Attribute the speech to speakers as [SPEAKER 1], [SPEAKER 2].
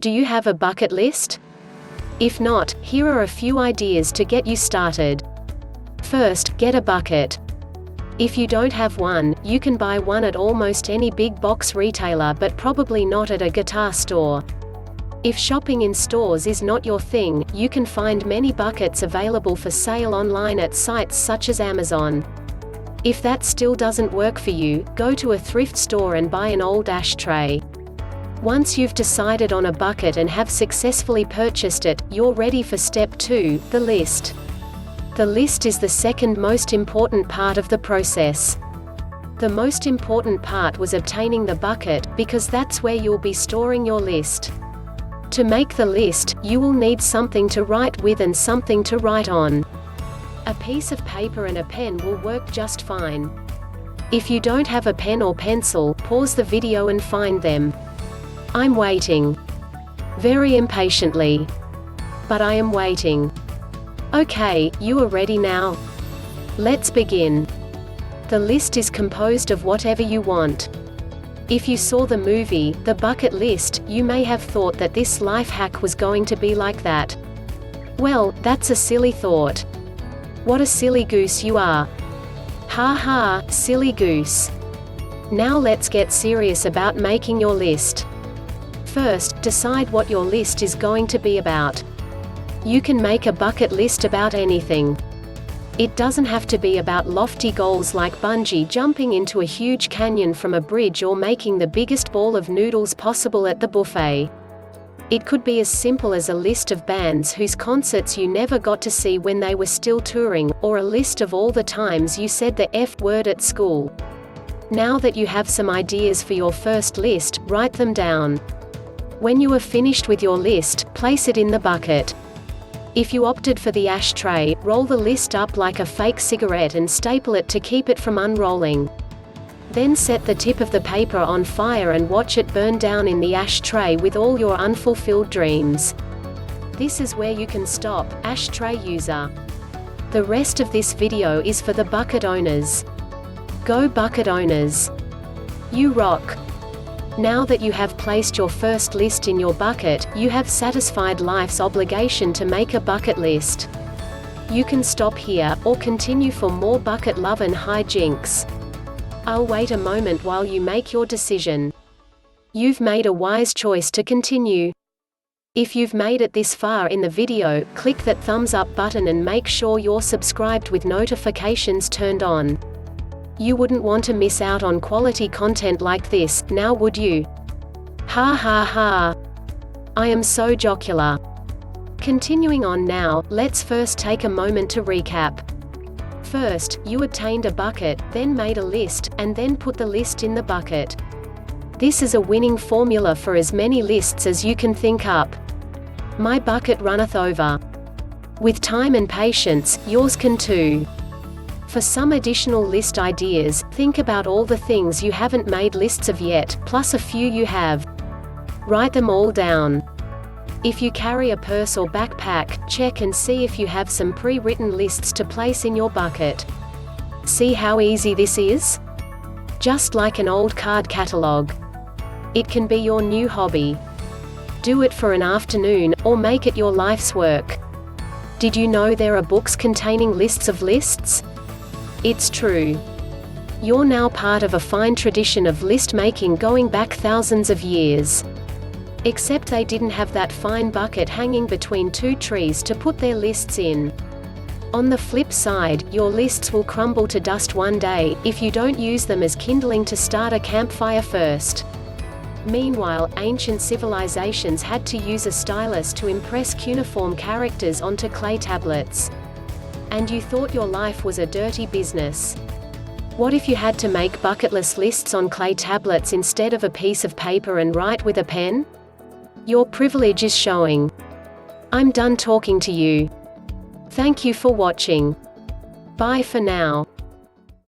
[SPEAKER 1] Do you have a bucket list? If not, here are a few ideas to get you started. First, get a bucket. If you don't have one, you can buy one at almost any big box retailer, but probably not at a guitar store. If shopping in stores is not your thing, you can find many buckets available for sale online at sites such as Amazon. If that still doesn't work for you, go to a thrift store and buy an old ashtray. Once you've decided on a bucket and have successfully purchased it, you're ready for step 2, the list. The list is the second most important part of the process. The most important part was obtaining the bucket, because that's where you'll be storing your list. To make the list, you will need something to write with and something to write on. A piece of paper and a pen will work just fine. If you don't have a pen or pencil, pause the video and find them. I'm waiting. Very impatiently. But I am waiting. Okay, you are ready now? Let's begin. The list is composed of whatever you want. If you saw the movie, The Bucket List, you may have thought that this life hack was going to be like that. Well, that's a silly thought. What a silly goose you are. Ha ha, silly goose. Now let's get serious about making your list. First, decide what your list is going to be about. You can make a bucket list about anything. It doesn't have to be about lofty goals like bungee jumping into a huge canyon from a bridge or making the biggest ball of noodles possible at the buffet. It could be as simple as a list of bands whose concerts you never got to see when they were still touring, or a list of all the times you said the F word at school. Now that you have some ideas for your first list, write them down. When you are finished with your list, place it in the bucket. If you opted for the ashtray, roll the list up like a fake cigarette and staple it to keep it from unrolling. Then set the tip of the paper on fire and watch it burn down in the ashtray with all your unfulfilled dreams. This is where you can stop, ashtray user. The rest of this video is for the bucket owners. Go bucket owners. You rock. Now that you have placed your first list in your bucket, you have satisfied life's obligation to make a bucket list. You can stop here, or continue for more bucket love and hijinks. I'll wait a moment while you make your decision. You've made a wise choice to continue. If you've made it this far in the video, click that thumbs up button and make sure you're subscribed with notifications turned on. You wouldn't want to miss out on quality content like this, now would you? Ha ha ha. I am so jocular. Continuing on now, let's first take a moment to recap. First, you obtained a bucket, then made a list, and then put the list in the bucket. This is a winning formula for as many lists as you can think up. My bucket runneth over. With time and patience, yours can too. For some additional list ideas, think about all the things you haven't made lists of yet, plus a few you have. Write them all down. If you carry a purse or backpack, check and see if you have some pre-written lists to place in your bucket. See how easy this is? Just like an old card catalog. It can be your new hobby. Do it for an afternoon, or make it your life's work. Did you know there are books containing lists of lists? It's true. You're now part of a fine tradition of list-making going back thousands of years. Except they didn't have that fine bucket hanging between two trees to put their lists in. On the flip side, your lists will crumble to dust one day, if you don't use them as kindling to start a campfire first. Meanwhile, ancient civilizations had to use a stylus to impress cuneiform characters onto clay tablets. And you thought your life was a dirty business. What if you had to make bucketless lists on clay tablets instead of a piece of paper and write with a pen? Your privilege is showing. I'm done talking to you. Thank you for watching. Bye for now.